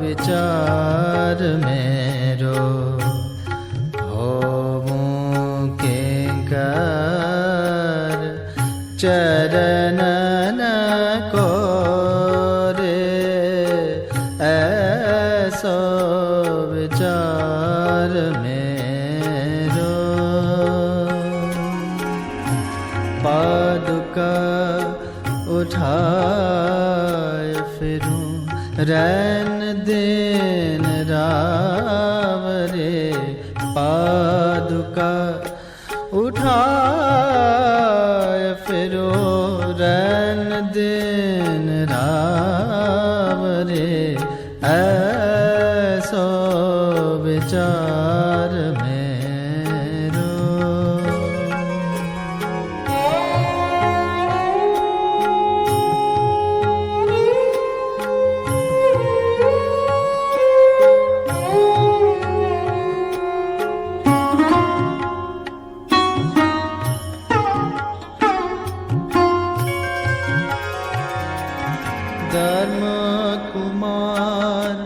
विचार मेरो होवूं किंकर चरणन को रे ऐसो विचार मेरो पादुका उठाए फिरूं रैन दिन रावरे पादुका उठाए फिरो रैन दिन रावरे ऐसो विचार मेरो धर्म कुमार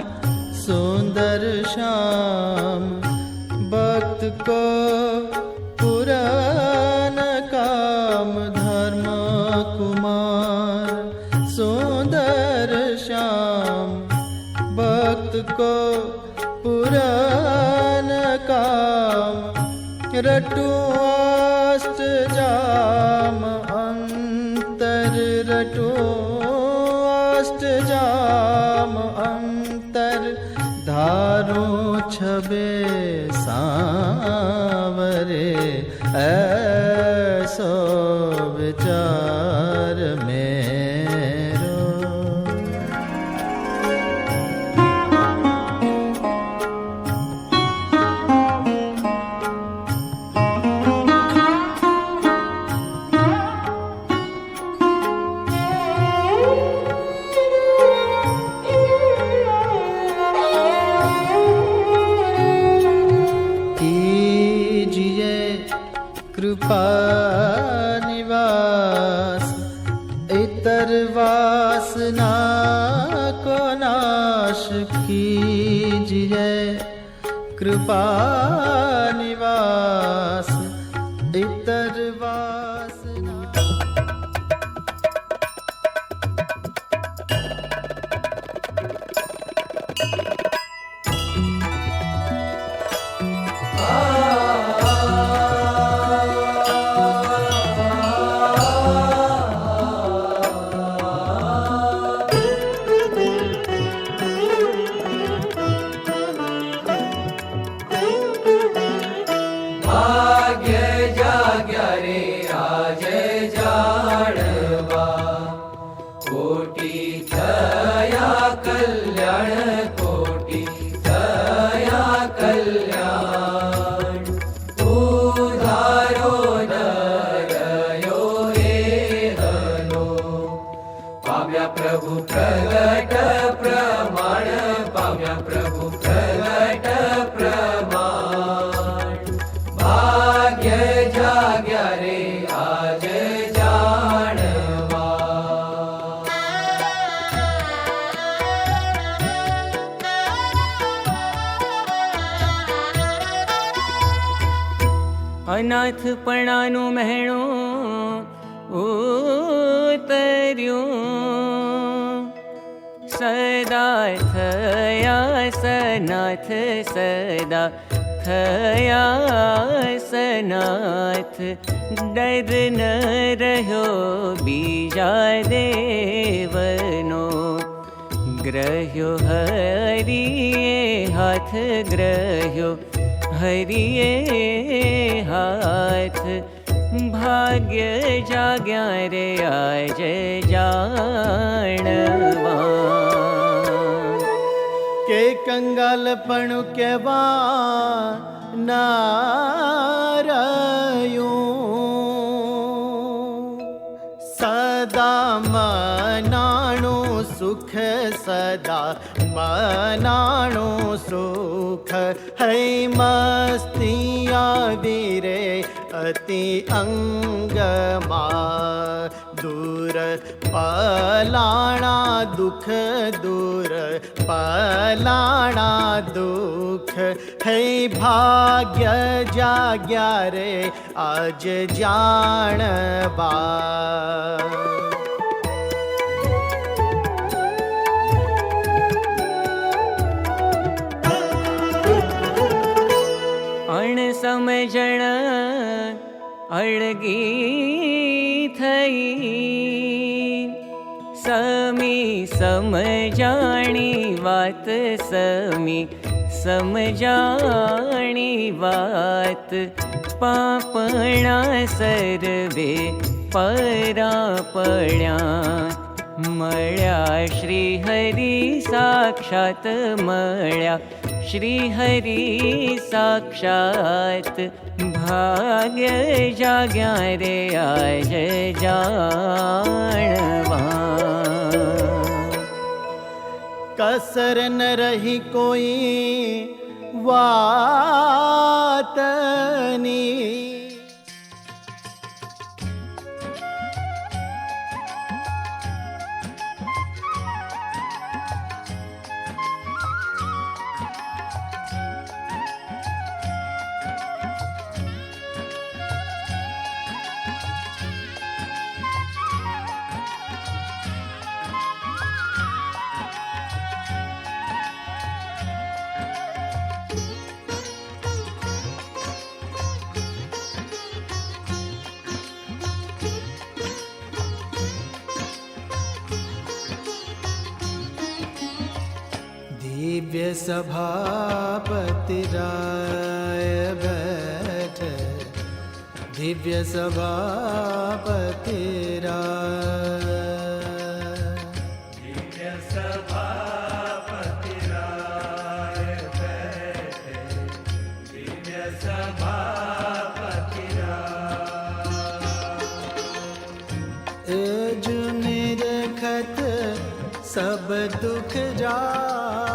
सुंदर श्याम भक्त को पुरान काम धर्म कुमार सुंदर श्याम भक्त को पुरान काम रटू अष्ट जाम अंतर रटू जाम अंतर धारो छबे सांवरे ऐसो विचार मेरो कृपा निवास इतर वासना को नाश कीजिए कृपा निवास इतर वासना प्रभु प्रगट प्रमाण पाम्या प्रभु प्रगट प्रमाण भाग्य जाग्या रे आज जाणवा अनाथपणाનું મહેણું ઉતર્યું સદા થયા સનાથ સદા થયા સનાથ ડર ન રહ્યો બીજા દેવનો ગ્રહ્યો હરિએ હાથ ગ્રહ્યો હરિએ હાથ ભાગ્ય જાગ્યા રે આજ જાણવા કે કંગાલપણું કેવા નારાયું સદા મનાણું સુખ સદા મનાણું સુખ હૈ મસ્તી આવી રે અતિ અંગમાં दूर पलाणा दुख दूर पलाणा दुख है भाग्य जाग्या रे आज जाणवा समझण अड़गी थई समी समजाणी वात समी समजाणी वात पापणा सर्वे परा पड्या मळ्या श्री हरी साक्षात मळ्या श्री हरि साक्षात भाग्य जाग्या रे आज जाणवा कसर न रही कोई वातनी दिव्य सभापति राय बैठे दिव्य सभापति राय दिव्य सभापति राय बैठे दिव्य सभापति राय जो निरखत सब दुख जाए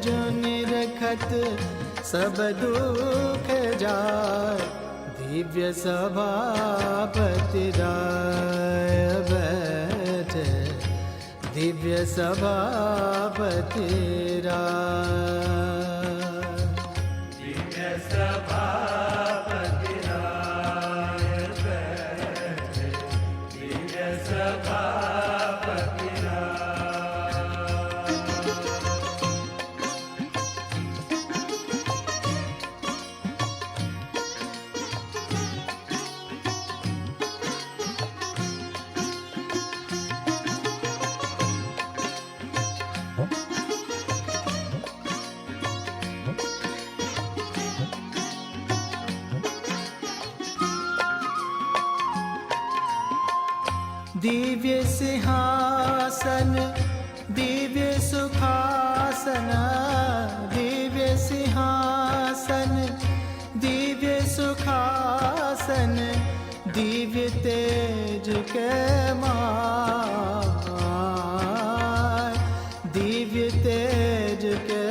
जो निरखत सब दुख जाए दिव्य सभापति राय बैठे दिव्य सभापति राय दिव्य सभापति राय बैठे दिव्य सभापति दिव्य सिंहासन दिव्य सुखासन दिव्य सिंहासन दिव्य सुखासन दिव्य तेज के माय दिव्य तेज के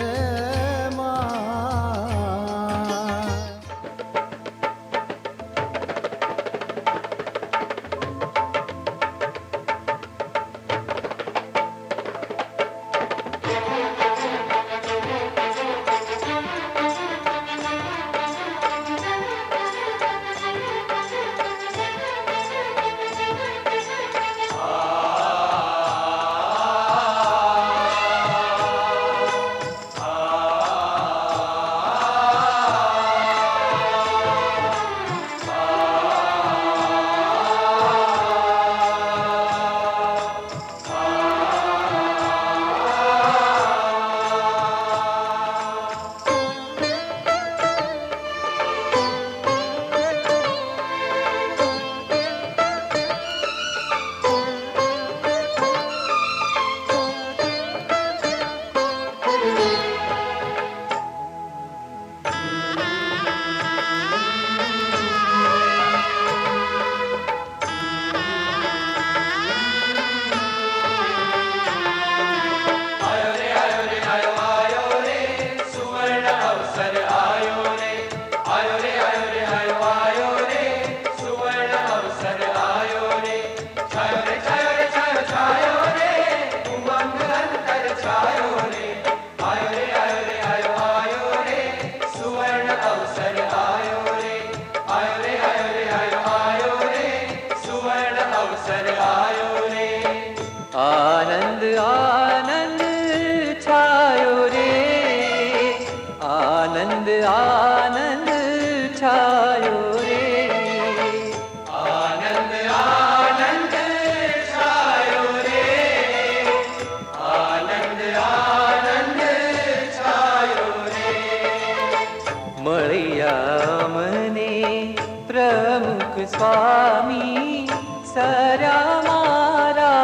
स्वामी सर्या मारा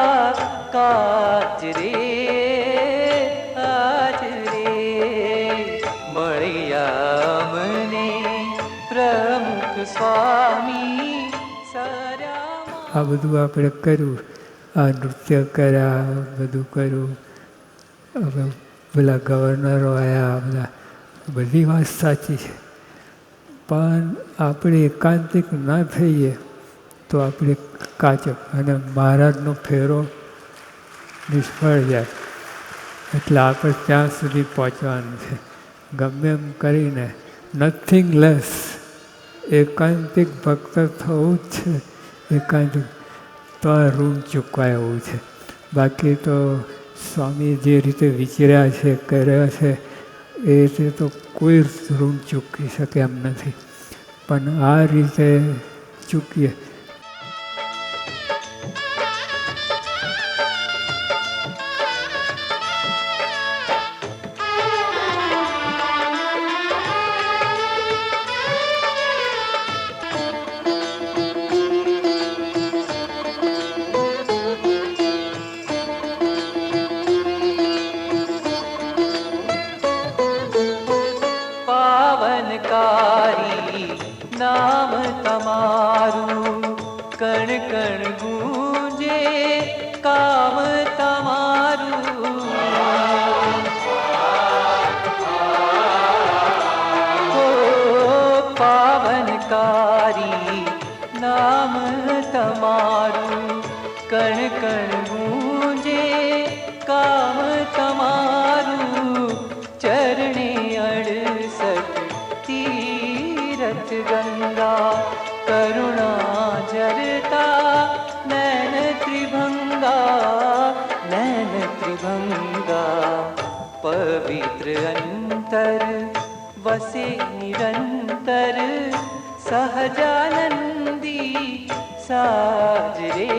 काज रे आज रे મળ્યા મને પ્રમુખ સ્વામી सर्या આ બધું આપણે કર્યું, આ નૃત્ય કર્યા, બધું કર્યું. હવે પેલા ગવર્નરો આવ્યા, બધા બધી વાત સાચી છે, પણ આપણે એકાંતિક ના થઈએ તો આપણે કાચક અને મહારાજનો ફેરો નિષ્ફળ જાય. એટલે આપણે ત્યાં સુધી પહોંચવાનું છે. ગમે એમ કરીને નથિંગ લેસ એકાંતિક ભક્ત થવું જ છે. એકાંતિક તો આ ઋણ ચૂકવાય એવું છે. બાકી તો સ્વામી જે રીતે વિચર્યા છે, કર્યા છે, એ રીતે તો કોઈ ઋણ ચૂકવી શકે એમ નથી. પણ આ રીતે ચૂકીએ. પાવનકારી નામ તમારું કણ કણ ગૂંજે કામ તમારું. ઓ પાવનકારી નામ તમારું કણ કણ ગૂંજે કામ તમારું. ચરણે 68 तीरथ गंगा करुणा जरता नैन त्रिभंगा पवित्र अंतर वसे निरंतर सहजानंदी साज रे